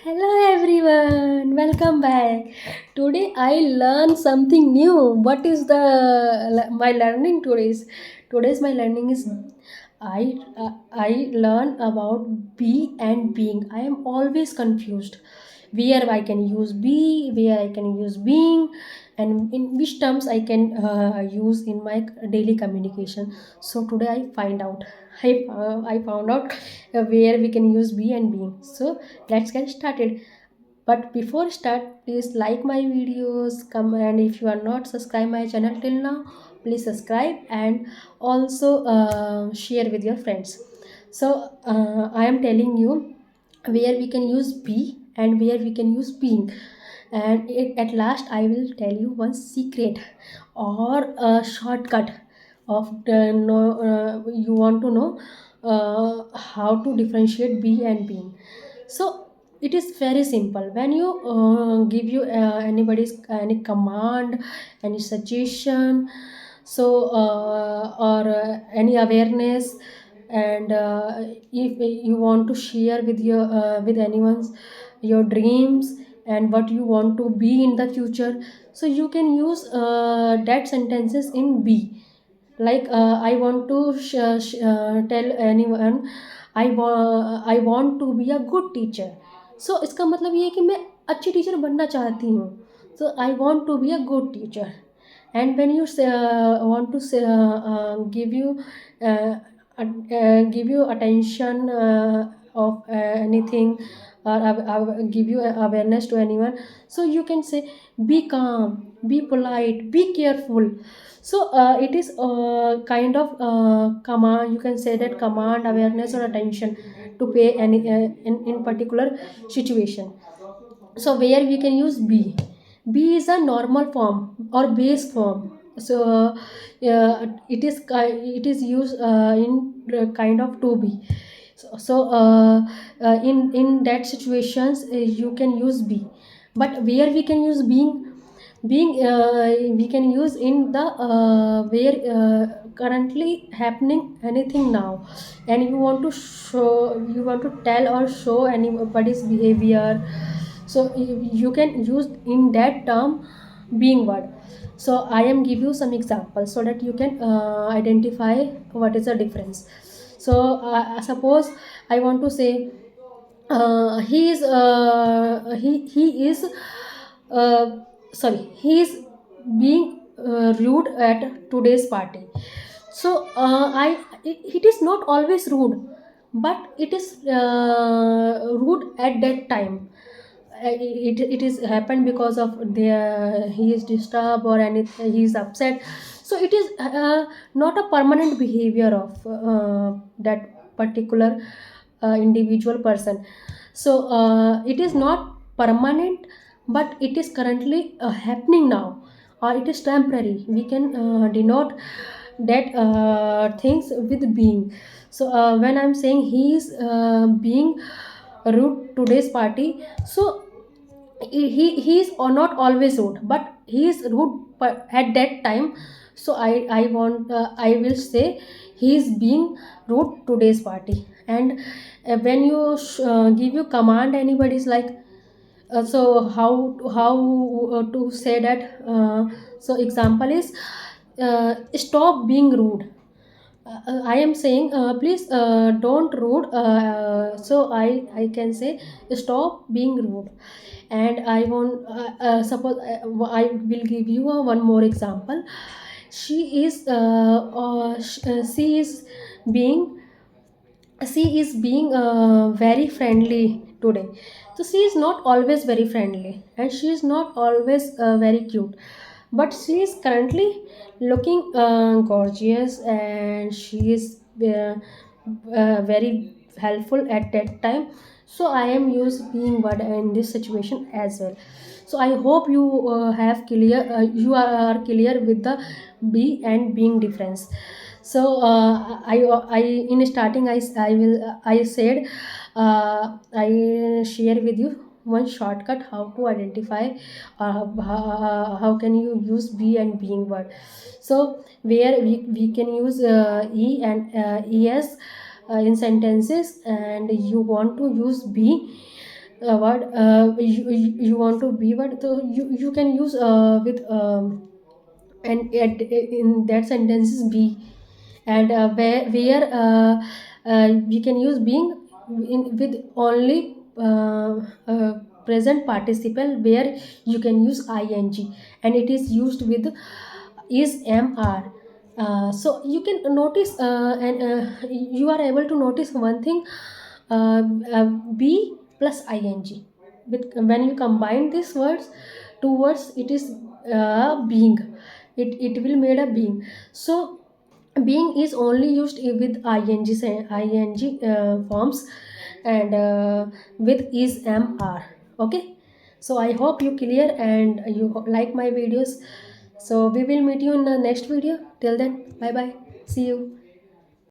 Hello everyone, welcome back. Today I learned something new. What is the my learning today's my learning is I learn about be and being. I am always confused where I can use be, where I can use being, and in which terms I can use in my daily communication. So today I find out. I found out where we can use be and being. So let's get started. But before start, please like my videos, come, and if you are not subscribed my channel till now, please subscribe and also share with your friends. So I am telling you where we can use be and where we can use being, and at last I will tell you one secret or a shortcut of the you want to know how to differentiate be and being. So it is very simple. When you give you anybody's any command, any suggestion, so or any awareness, and if you want to share with your with anyone's your dreams and what you want to be in the future, so you can use that sentences in be. Like I want to tell anyone I want to be a good teacher. So इसका मतलब ये है कि मैं अच्छी teacher बनना चाहती हूँ. So I want to be a good teacher. And when you say, want to say, uh, give you attention of anything, or give you awareness to anyone, so you can say be calm, be polite, be careful. So it is kind of command, you can say that command awareness or attention to pay any in particular situation. So where we can use be is a normal form or base form. So it is used in kind of to be. So in that situations you can use be. But where we can use being we can use in the where currently happening anything now, and you want to show, you want to tell or show anybody's behavior, so you can use in that term being word. So I am give you some examples so that you can identify what is the difference. So suppose I want to say he is uh, he is being rude at today's party. So it is not always rude, but it is rude at that time. It is happened because of their he is disturbed or anything, he is upset. So it is not a permanent behavior of that particular individual person. So it is not permanent, but it is currently happening now, or it is temporary. We can denote that things with being. So when I'm saying he is being rude today's party, so he is not always rude, but he is rude at that time. So I want I will say he is being rude today's party. And when you give you command anybody's like so how to say that so example is stop being rude. I am saying please don't rude, so I can say stop being rude. And I want suppose I will give you one more example. She is being very friendly today. So she is not always very friendly, and she is not always very cute, but she is currently looking gorgeous, and she is very helpful at that time. So I am used being word in this situation as well. So I hope you you are clear with the be and being difference. So I in starting I will I said I share with you one shortcut how to identify how can you use be and being word. So where we can use e and es in sentences, and you want to use be, word, you want to be what, so you can use with and in that sentences be, and where we can use being with only present participle, where you can use ing, and it is used with is mr. So you can notice, and you are able to notice one thing, uh, uh, be plus ing, with when you combine these words, two words, it is being, it will made a being. So being is only used with ing forms, and with is mr. Okay, so I hope you clear and you like my videos. So we will meet you in the next video. Till then, bye bye, see you.